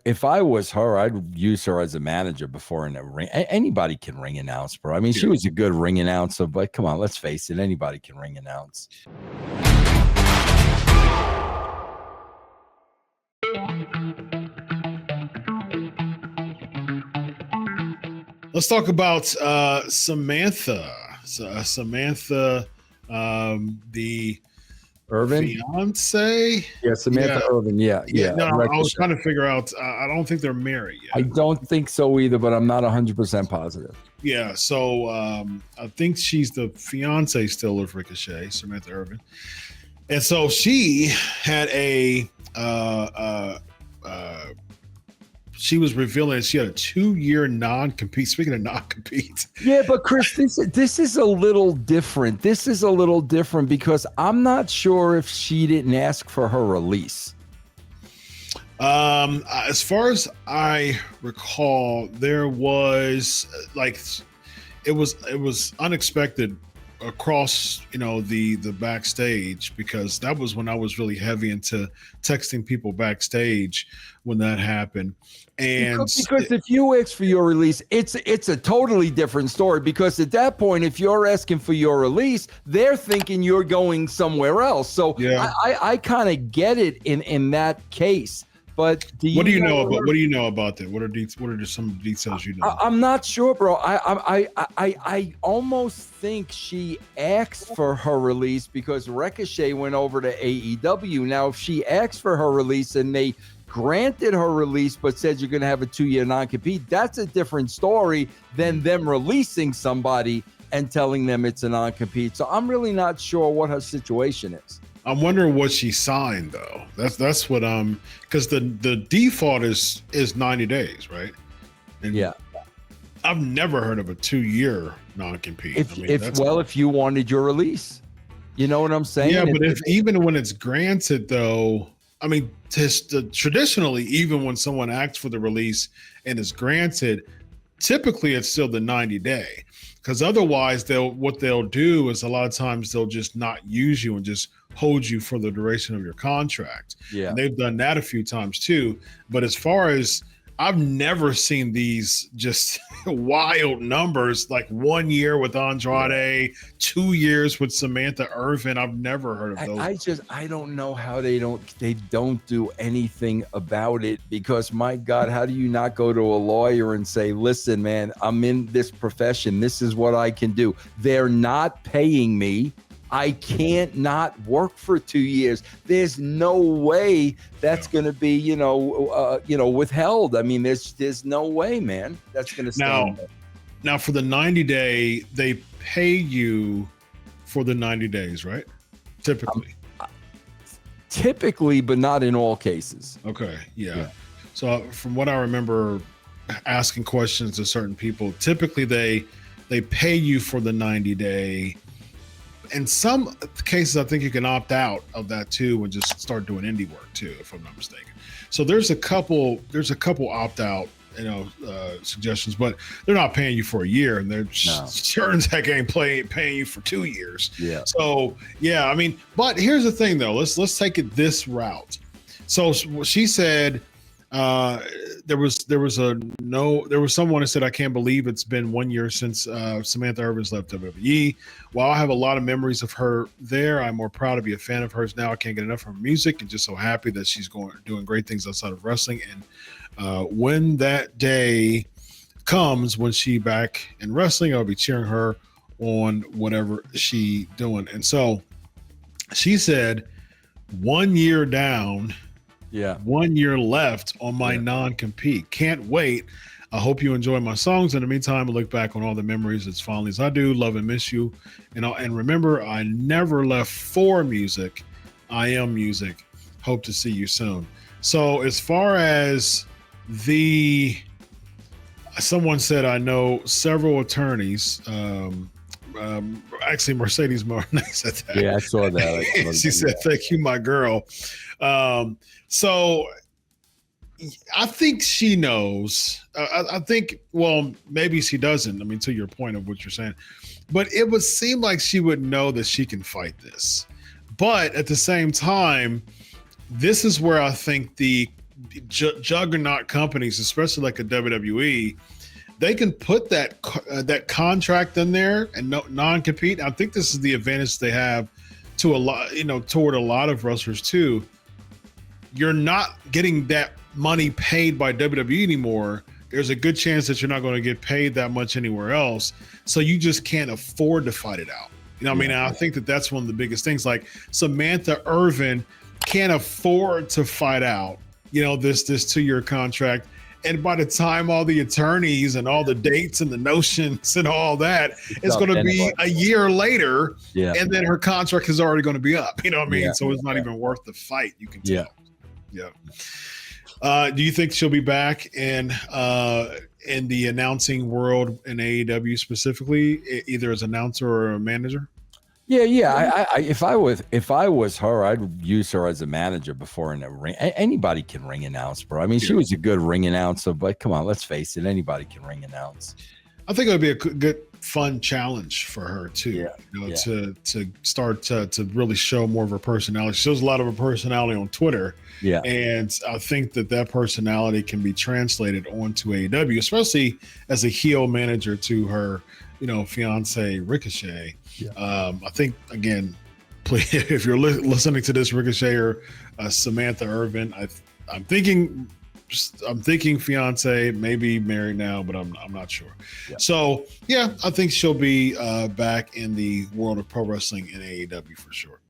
if I was her, I'd use her as a manager before in a ring. Anybody can ring announce, bro. I mean, she was a good ring announcer, but come on, let's face it, anybody can ring announce. Let's talk about Samantha. Samantha, the Irvin? fiance? Yeah, Samantha Irvin. Yeah. No, I was trying to figure out. I don't think they're married yet. I don't think so either, but I'm not 100% positive. Yeah, so I think she's the fiance still of Ricochet, Samantha Irvin. And so she had she was revealing she had a 2-year non-compete. Speaking of non-compete. Yeah, but Chris, this is a little different. This is a little different because I'm not sure if she didn't ask for her release. As far as I recall, there was it was unexpected across, the backstage, because that was when I was really heavy into texting people backstage when that happened. And because if you ask for your release, it's a totally different story, because at that point, if you're asking for your release, they're thinking you're going somewhere else. So yeah. I kind of get it in that case. But what do you know about that? What are some details you know? I'm not sure, bro. I almost think she asked for her release because Ricochet went over to AEW. Now, if she asked for her release and they granted her release but said you're going to have a 2-year non-compete, that's a different story than them releasing somebody and telling them it's a non-compete. So I'm really not sure what her situation is. I'm wondering what she signed though. That's what because the default is 90 days, right? And yeah. I've never heard of a 2-year non-compete. If you wanted your release, you know what I'm saying? Yeah, but even when it's granted though, I mean, traditionally, even when someone asks for the release and is granted, typically it's still the 90-day. Because otherwise, what they'll do is a lot of times they'll just not use you and just hold you for the duration of your contract. Yeah, and they've done that a few times too. But as far as I've never seen these just wild numbers, like 1 year with Andrade, 2 years with Samantha Irvin. I've never heard of those. I don't know how they don't do anything about it, because my God, how do you not go to a lawyer and say, listen, man, I'm in this profession. This is what I can do. They're not paying me. I can't not work for 2 years. There's no way that's going to be, withheld. I mean, there's no way, man, that's going to stay. Now for the 90-day, they pay you for the 90 days, right? Typically, but not in all cases. Okay. Yeah. So from what I remember asking questions to certain people, typically they pay you for the 90-day. In some cases, I think you can opt out of that too and just start doing indie work too, if I'm not mistaken. So there's a couple opt out, suggestions, but they're not paying you for a year, and they're sure as heck ain't paying you for 2 years. Yeah. So yeah, I mean, but here's the thing though. Let's take it this route. So she said, there was someone who said, I can't believe it's been 1 year since Samantha Irvin's left WWE. While I have a lot of memories of her there, I'm more proud to be a fan of hers now. I can't get enough of her music, and just so happy that she's doing great things outside of wrestling. And when that day comes, when she back in wrestling, I'll be cheering her on whatever she doing. And so she said, 1 year down. Yeah. 1 year left on my non-compete. Can't wait. I hope you enjoy my songs. In the meantime, I look back on all the memories as fondly as I do. Love and miss you. And remember, I never left for music. I am music. Hope to see you soon. So as far as someone said, I know several attorneys. Actually, Mercedes Martin said that. Yeah, I saw that. She said, thank you, my girl. So I think she knows. I think, well, maybe she doesn't. I mean, to your point of what you're saying, but it would seem like she would know that she can fight this. But at the same time, this is where I think the juggernaut companies, especially like a WWE, they can put that contract in there and non-compete. I think this is the advantage they have to a lot, toward a lot of wrestlers too. You're not getting that money paid by WWE anymore. There's a good chance that you're not going to get paid that much anywhere else. So you just can't afford to fight it out. I mean, I think that's one of the biggest things. Like Samantha Irvin can't afford to fight out, this 2-year contract. And by the time all the attorneys and all the dates and the notions and all that, it's going to be a year later. Yeah. And then her contract is already going to be up. You know what I mean? So it's not even worth the fight. You can tell. Yeah. Do you think she'll be back in the announcing world in AEW specifically, either as announcer or a manager? Yeah. If I was her, I'd use her as a manager before in a ring. Anybody can ring announce, bro. I mean, she was a good ring announcer, but come on, let's face it, anybody can ring announce. I think it would be a good, fun challenge for her too. To start to really show more of her personality. She shows a lot of her personality on Twitter. Yeah, and I think that personality can be translated onto AEW, especially as a heel manager to her, fiance Ricochet. Yeah. I think, again, please, if you're listening to this, Ricochet or Samantha Irvin, I'm thinking fiance, maybe married now, but I'm not sure. Yeah. So I think she'll be back in the world of pro wrestling in AEW for sure.